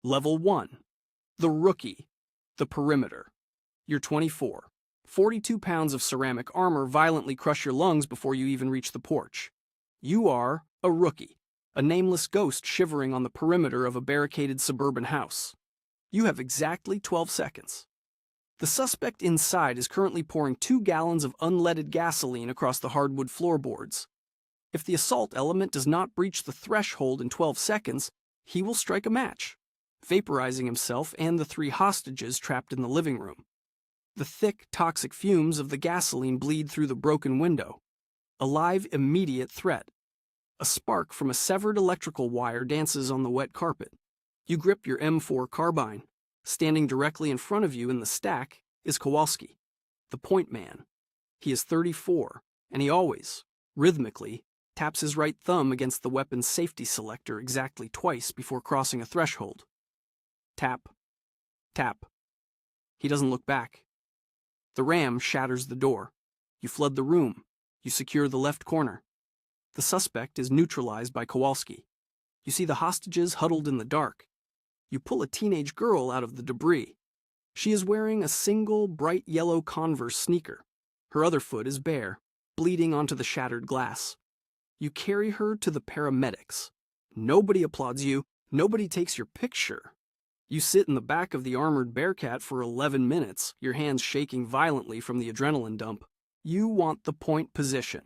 Level 1. The Rookie. The Perimeter. You're 24. 42 pounds of ceramic armor violently crush your lungs before you even reach the porch. You are a rookie, a nameless ghost shivering on the perimeter of a barricaded suburban house. You have exactly 12 seconds. The suspect inside is currently pouring 2 gallons of unleaded gasoline across the hardwood floorboards. If the assault element does not breach the threshold in 12 seconds, he will strike a match, vaporizing himself and the 3 hostages trapped in the living room. The thick, toxic fumes of the gasoline bleed through the broken window. A live, immediate threat. A spark from a severed electrical wire dances on the wet carpet. You grip your M4 carbine. Standing directly in front of you in the stack is Kowalski, the point man. He is 34, and he always, rhythmically, taps his right thumb against the weapon's safety selector exactly twice before crossing a threshold. Tap. Tap. He doesn't look back. The ram shatters the door. You flood the room. You secure the left corner. The suspect is neutralized by Kowalski. You see the hostages huddled in the dark. You pull a teenage girl out of the debris. She is wearing a single bright yellow Converse sneaker. Her other foot is bare, bleeding onto the shattered glass. You carry her to the paramedics. Nobody applauds you. Nobody takes your picture. You sit in the back of the armored Bearcat for 11 minutes, your hands shaking violently from the adrenaline dump. You want the point position.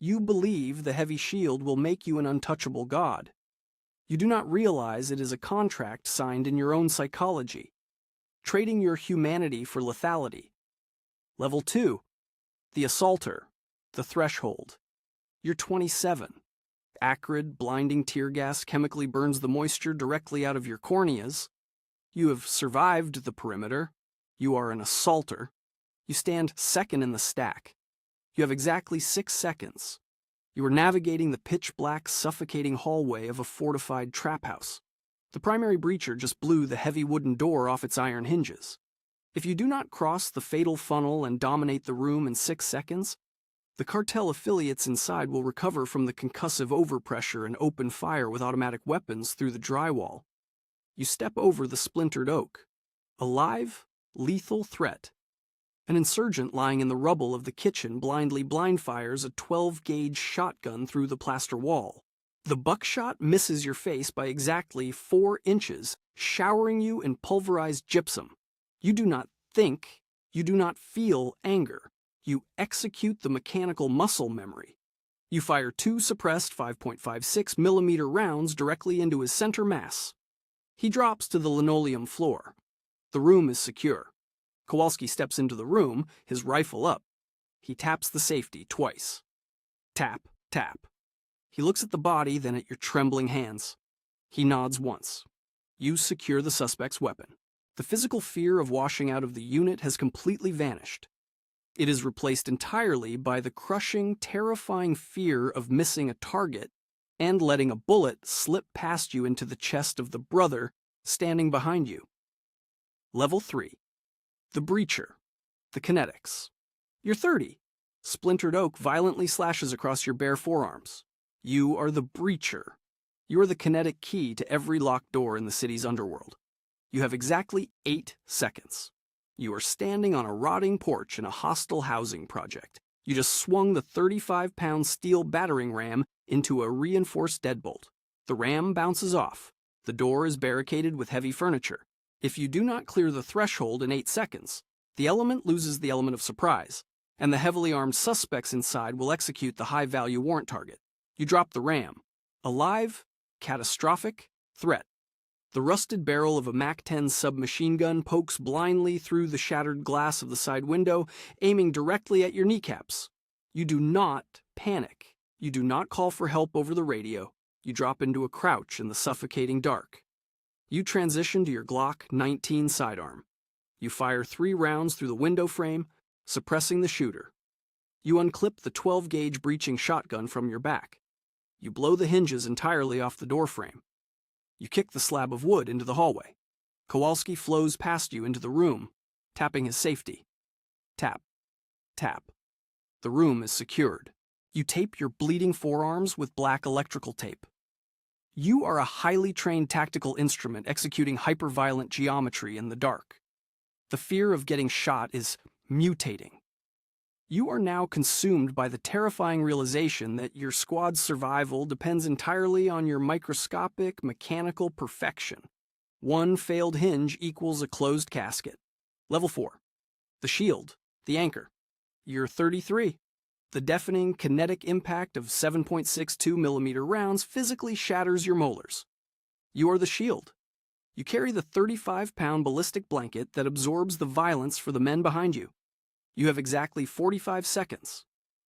You believe the heavy shield will make you an untouchable god. You do not realize it is a contract signed in your own psychology, trading your humanity for lethality. Level 2. The Assaulter. The Threshold. You're 27. Acrid, blinding tear gas chemically burns the moisture directly out of your corneas. You have survived the perimeter. You are an assaulter. You stand second in the stack. You have exactly 6 seconds. You are navigating the pitch-black, suffocating hallway of a fortified trap house. The primary breacher just blew the heavy wooden door off its iron hinges. If you do not cross the fatal funnel and dominate the room in 6 seconds, the cartel affiliates inside will recover from the concussive overpressure and open fire with automatic weapons through the drywall. You step over the splintered oak. A live, lethal threat. An insurgent lying in the rubble of the kitchen blindly blindfires a 12-gauge shotgun through the plaster wall. The buckshot misses your face by exactly 4 inches, showering you in pulverized gypsum. You do not think, you do not feel anger. You execute the mechanical muscle memory. You fire 2 suppressed 5.56 millimeter rounds directly into his center mass. He drops to the linoleum floor. The room is secure. Kowalski steps into the room, his rifle up. He taps the safety twice. Tap, tap. He looks at the body, then at your trembling hands. He nods once. You secure the suspect's weapon. The physical fear of washing out of the unit has completely vanished. It is replaced entirely by the crushing, terrifying fear of missing a target and letting a bullet slip past you into the chest of the brother standing behind you. Level 3. The Breacher. The Kinetics. You're 30. Splintered oak violently slashes across your bare forearms. You are the Breacher. You are the kinetic key to every locked door in the city's underworld. You have exactly 8 seconds. You are standing on a rotting porch in a hostile housing project. You just swung the 35-pound steel battering ram into a reinforced deadbolt. The ram bounces off. The door is barricaded with heavy furniture. If you do not clear the threshold in 8 seconds, the element loses the element of surprise, and the heavily armed suspects inside will execute the high-value warrant target. You drop the ram. A live, catastrophic threat. The rusted barrel of a MAC-10 submachine gun pokes blindly through the shattered glass of the side window, aiming directly at your kneecaps. You do not panic. You do not call for help over the radio. You drop into a crouch in the suffocating dark. You transition to your Glock 19 sidearm. You fire 3 rounds through the window frame, suppressing the shooter. You unclip the 12-gauge breaching shotgun from your back. You blow the hinges entirely off the door frame. You kick the slab of wood into the hallway. Kowalski flows past you into the room, tapping his safety. Tap. Tap. The room is secured. You tape your bleeding forearms with black electrical tape. You are a highly trained tactical instrument executing hyper-violent geometry in the dark. The fear of getting shot is mutating. You are now consumed by the terrifying realization that your squad's survival depends entirely on your microscopic, mechanical perfection. One failed hinge equals a closed casket. Level 4. The shield, the anchor. You're 33. The deafening kinetic impact of 7.62mm rounds physically shatters your molars. You are the shield. You carry the 35-pound ballistic blanket that absorbs the violence for the men behind you. You have exactly 45 seconds.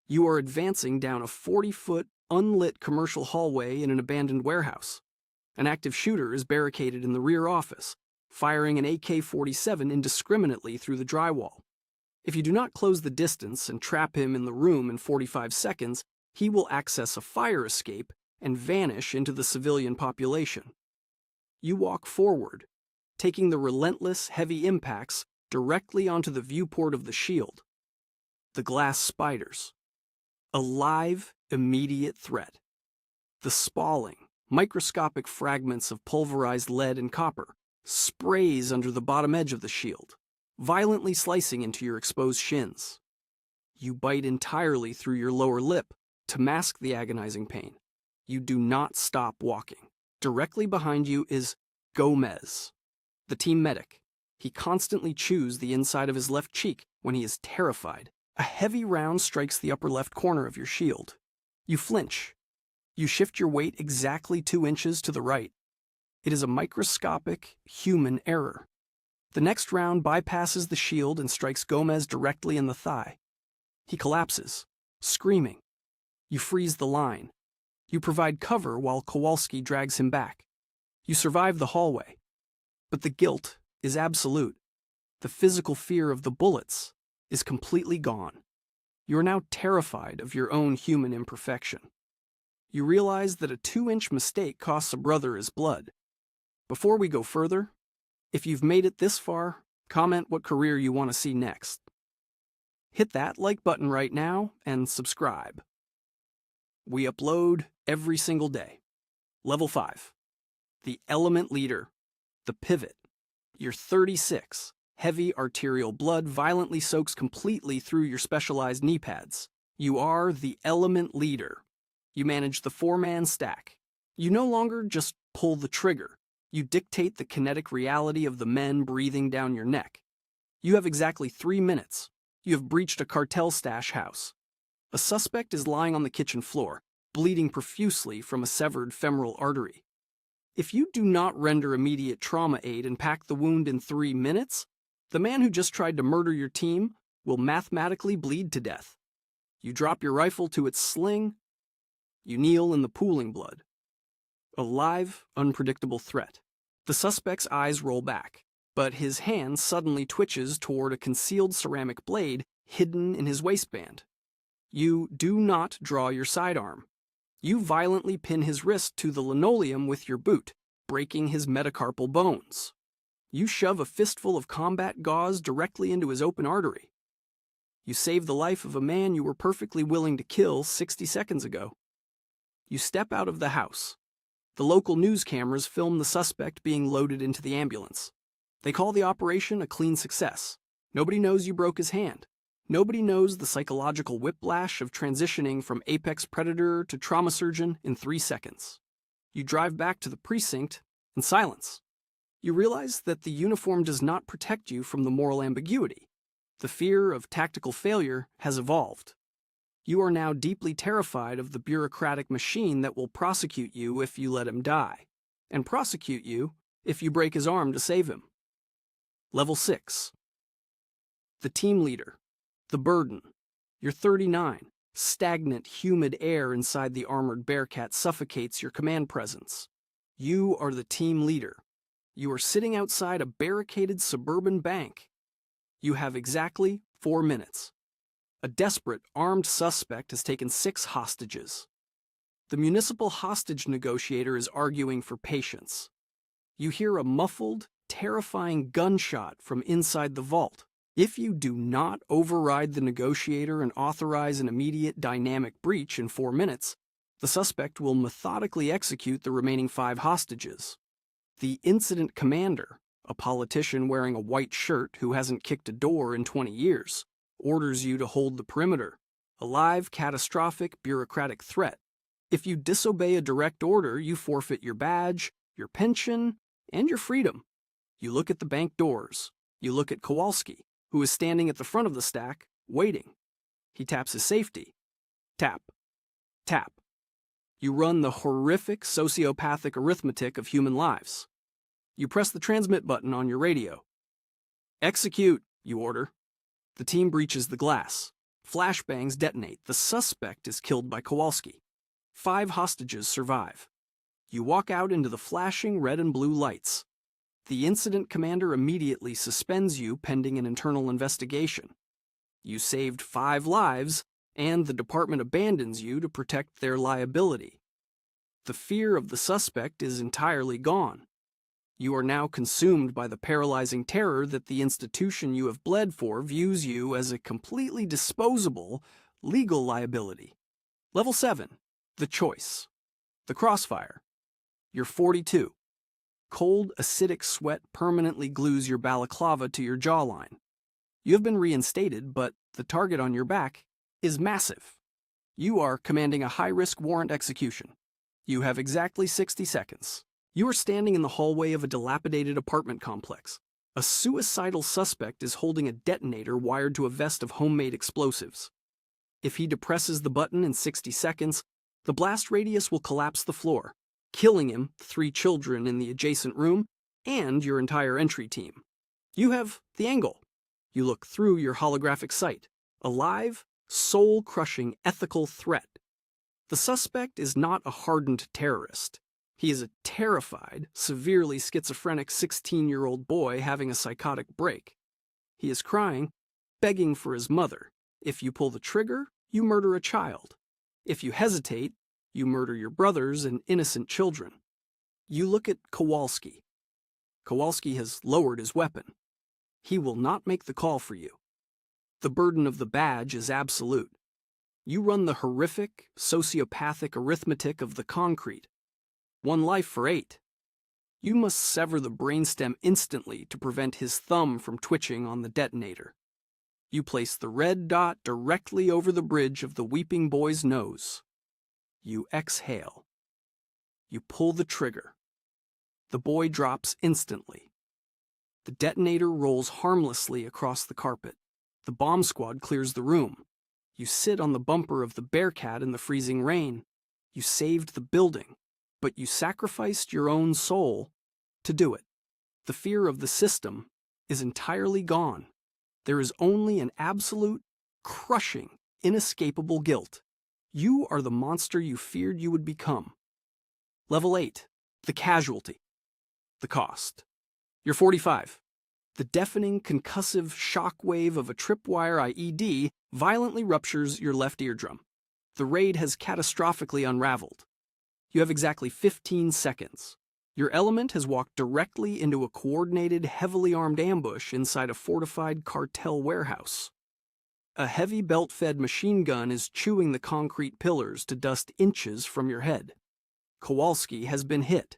You are advancing down a 40-foot, unlit commercial hallway in an abandoned warehouse. An active shooter is barricaded in the rear office, firing an AK-47 indiscriminately through the drywall. If you do not close the distance and trap him in the room in 45 seconds, he will access a fire escape and vanish into the civilian population. You walk forward, taking the relentless, heavy impacts directly onto the viewport of the shield. The glass spiders. A live, immediate threat. The spalling, microscopic fragments of pulverized lead and copper sprays under the bottom edge of the shield, violently slicing into your exposed shins. You bite entirely through your lower lip to mask the agonizing pain. You do not stop walking. Directly behind you is Gomez, the team medic. He constantly chews the inside of his left cheek when he is terrified. A heavy round strikes the upper left corner of your shield. You flinch. You shift your weight exactly 2 inches to the right. It is a microscopic, human error. The next round bypasses the shield and strikes Gomez directly in the thigh. He collapses, screaming. You freeze the line. You provide cover while Kowalski drags him back. You survive the hallway. But the guilt is absolute. The physical fear of the bullets is completely gone. You are now terrified of your own human imperfection. You realize that a 2-inch mistake costs a brother his blood. Before we go further, if you've made it this far, comment what career you want to see next. Hit that like button right now and subscribe. We upload every single day. Level 5. The element leader. The pivot. You're 36. Heavy arterial blood violently soaks completely through your specialized knee pads. You are the element leader. You manage the 4-man stack. You no longer just pull the trigger. You dictate the kinetic reality of the men breathing down your neck. You have exactly 3 minutes. You have breached a cartel stash house. A suspect is lying on the kitchen floor, bleeding profusely from a severed femoral artery. If you do not render immediate trauma aid and pack the wound in 3 minutes, the man who just tried to murder your team will mathematically bleed to death. You drop your rifle to its sling. You kneel in the pooling blood. A live, unpredictable threat. The suspect's eyes roll back, but his hand suddenly twitches toward a concealed ceramic blade hidden in his waistband. You do not draw your sidearm. You violently pin his wrist to the linoleum with your boot, breaking his metacarpal bones. You shove a fistful of combat gauze directly into his open artery. You save the life of a man you were perfectly willing to kill 60 seconds ago. You step out of the house. The local news cameras film the suspect being loaded into the ambulance. They call the operation a clean success. Nobody knows you broke his hand. Nobody knows the psychological whiplash of transitioning from apex predator to trauma surgeon in 3 seconds. You drive back to the precinct in silence. You realize that the uniform does not protect you from the moral ambiguity. The fear of tactical failure has evolved. You are now deeply terrified of the bureaucratic machine that will prosecute you if you let him die, and prosecute you if you break his arm to save him. Level 6. The team leader. The burden. You're 39. Stagnant, humid air inside the armored Bearcat suffocates your command presence. You are the team leader. You are sitting outside a barricaded suburban bank. You have exactly 4 minutes. A desperate, armed suspect has taken 6 hostages. The municipal hostage negotiator is arguing for patience. You hear a muffled, terrifying gunshot from inside the vault. If you do not override the negotiator and authorize an immediate dynamic breach in 4 minutes, The suspect will methodically execute the remaining 5 hostages. The incident commander, a politician wearing a white shirt who hasn't kicked a door in 20 years, orders you to hold the perimeter, a live, catastrophic, bureaucratic threat. If you disobey a direct order, you forfeit your badge, your pension, and your freedom. You look at the bank doors. You look at Kowalski, who is standing at the front of the stack, waiting. He taps his safety. Tap. Tap. You run the horrific sociopathic arithmetic of human lives. You press the transmit button on your radio. Execute, you order. The team breaches the glass. Flashbangs detonate. The suspect is killed by Kowalski. 5 hostages survive. You walk out into the flashing red and blue lights. The incident commander immediately suspends you pending an internal investigation. You saved 5 lives, and the department abandons you to protect their liability. The fear of the suspect is entirely gone. You are now consumed by the paralyzing terror that the institution you have bled for views you as a completely disposable, legal liability. Level 7. The choice. The crossfire. You're 42. Cold, acidic sweat permanently glues your balaclava to your jawline. You have been reinstated, but the target on your back is massive. You are commanding a high-risk warrant execution. You have exactly 60 seconds. You are standing in the hallway of a dilapidated apartment complex. A suicidal suspect is holding a detonator wired to a vest of homemade explosives. If he depresses the button in 60 seconds, the blast radius will collapse the floor, killing him, 3 children in the adjacent room, and your entire entry team. You have the angle. You look through your holographic sight. A live, soul-crushing ethical threat. The suspect is not a hardened terrorist. He is a terrified, severely schizophrenic 16-year-old boy having a psychotic break. He is crying, begging for his mother. If you pull the trigger, you murder a child. If you hesitate, you murder your brothers and innocent children. You look at Kowalski. Kowalski has lowered his weapon. He will not make the call for you. The burden of the badge is absolute. You run the horrific, sociopathic arithmetic of the concrete. 1 life for 8. You must sever the brainstem instantly to prevent his thumb from twitching on the detonator. You place the red dot directly over the bridge of the weeping boy's nose. You exhale. You pull the trigger. The boy drops instantly. The detonator rolls harmlessly across the carpet. The bomb squad clears the room. You sit on the bumper of the Bearcat in the freezing rain. You saved the building, but you sacrificed your own soul to do it. The fear of the system is entirely gone. There is only an absolute, crushing, inescapable guilt. You are the monster you feared you would become. Level 8. The casualty. The cost. You're 45. The deafening, concussive shock wave of a tripwire IED violently ruptures your left eardrum. The raid has catastrophically unraveled. You have exactly 15 seconds. Your element has walked directly into a coordinated, heavily armed ambush inside a fortified cartel warehouse. A heavy belt-fed machine gun is chewing the concrete pillars to dust inches from your head. Kowalski has been hit.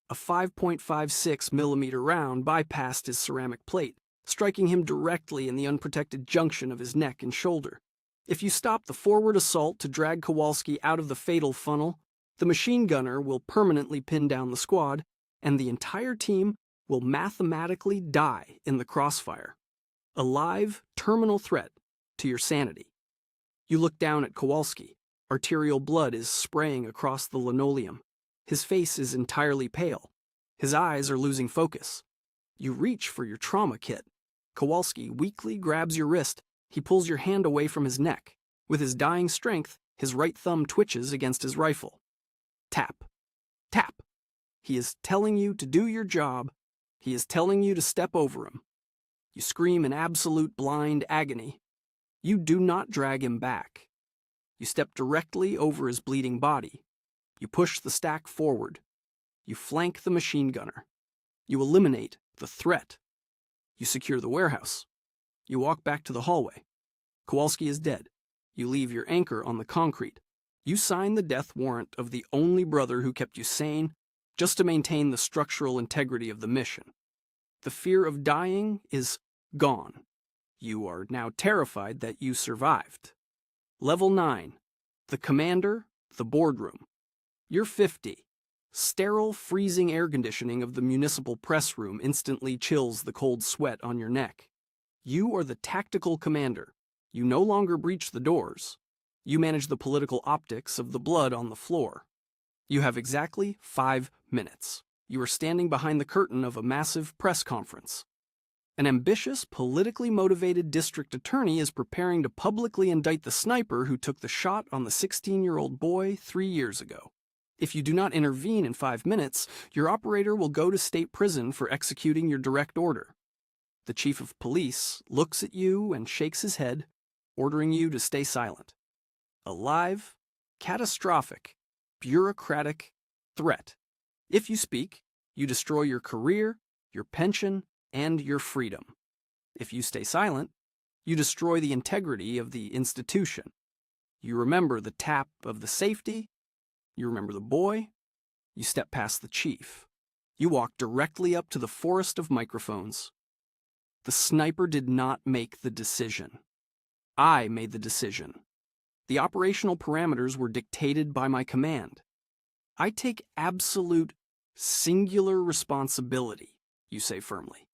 A 5.56 millimeter round bypassed his ceramic plate, striking him directly in the unprotected junction of his neck and shoulder. If you stop the forward assault to drag Kowalski out of the fatal funnel, the machine gunner will permanently pin down the squad, and the entire team will mathematically die in the crossfire. A live, terminal threat to your sanity. You look down at Kowalski. Arterial blood is spraying across the linoleum. His face is entirely pale. His eyes are losing focus. You reach for your trauma kit. Kowalski weakly grabs your wrist. He pulls your hand away from his neck. With his dying strength, his right thumb twitches against his rifle. Tap. Tap. He is telling you to do your job. He is telling you to step over him. You scream in absolute blind agony. You do not drag him back. You step directly over his bleeding body. You push the stack forward. You flank the machine gunner. You eliminate the threat. You secure the warehouse. You walk back to the hallway. Kowalski is dead. You leave your anchor on the concrete. You sign the death warrant of the only brother who kept you sane, just to maintain the structural integrity of the mission. The fear of dying is gone. You are now terrified that you survived. Level 9. The commander, the boardroom. You're 50. Sterile, freezing air conditioning of the municipal press room instantly chills the cold sweat on your neck. You are the tactical commander. You no longer breach the doors. You manage the political optics of the blood on the floor. You have exactly 5 minutes. You are standing behind the curtain of a massive press conference. An ambitious, politically motivated district attorney is preparing to publicly indict the sniper who took the shot on the 16-year-old boy 3 years ago. If you do not intervene in 5 minutes, your operator will go to state prison for executing your direct order. The chief of police looks at you and shakes his head, ordering you to stay silent. A live, catastrophic, bureaucratic threat. If you speak, you destroy your career, your pension, and your freedom. If you stay silent, you destroy the integrity of the institution. You remember the tap of the safety, you remember the boy, you step past the chief. You walk directly up to the forest of microphones. The sniper did not make the decision. I made the decision. The operational parameters were dictated by my command. I take absolute, singular responsibility, you say firmly.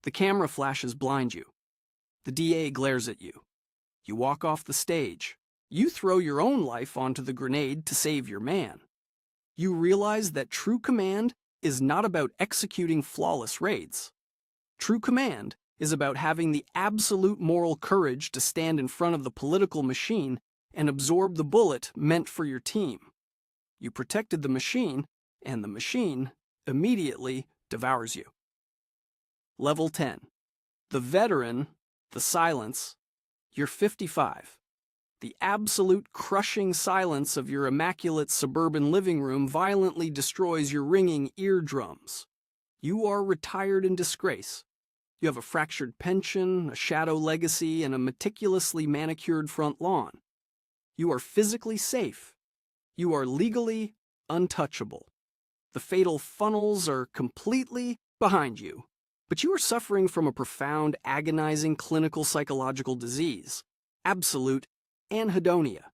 The camera flashes blind you. The DA glares at you. You walk off the stage. You throw your own life onto the grenade to save your man. You realize that true command is not about executing flawless raids. True command is about having the absolute moral courage to stand in front of the political machine and absorb the bullet meant for your team. You protected the machine, and the machine immediately devours you. Level 10. The veteran, the silence. You're 55. The absolute crushing silence of your immaculate suburban living room violently destroys your ringing eardrums. You are retired in disgrace. You have a fractured pension, a shadow legacy, and a meticulously manicured front lawn. You are physically safe. You are legally untouchable. The fatal funnels are completely behind you. But you are suffering from a profound, agonizing clinical psychological disease, absolute anhedonia.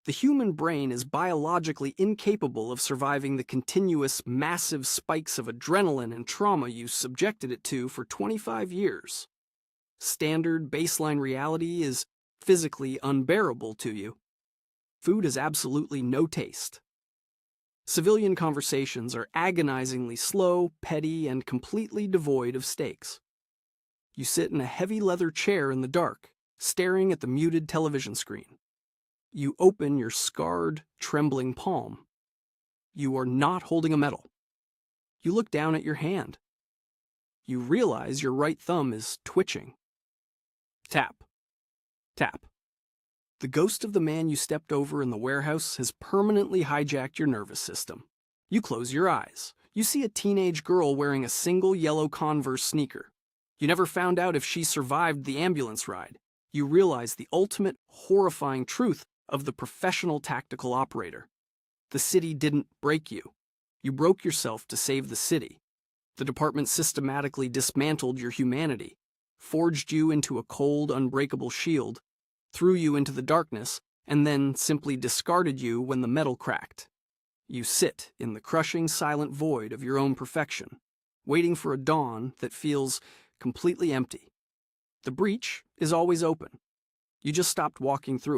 The human brain is biologically incapable of surviving the continuous, massive spikes of adrenaline and trauma you subjected it to for 25 years. Standard baseline reality is physically unbearable to you. Food has absolutely no taste. Civilian conversations are agonizingly slow, petty, and completely devoid of stakes. You sit in a heavy leather chair in the dark, staring at the muted television screen. You open your scarred, trembling palm. You are not holding a medal. You look down at your hand. You realize your right thumb is twitching. Tap. Tap. The ghost of the man you stepped over in the warehouse has permanently hijacked your nervous system. You close your eyes. You see a teenage girl wearing a single yellow Converse sneaker. You never found out if she survived the ambulance ride. You realize the ultimate, horrifying truth of the professional tactical operator. The city didn't break you. You broke yourself to save the city. The department systematically dismantled your humanity, forged you into a cold, unbreakable shield, threw you into the darkness, and then simply discarded you when the metal cracked. You sit in the crushing, silent void of your own perfection, waiting for a dawn that feels completely empty. The breach is always open. You just stopped walking through it.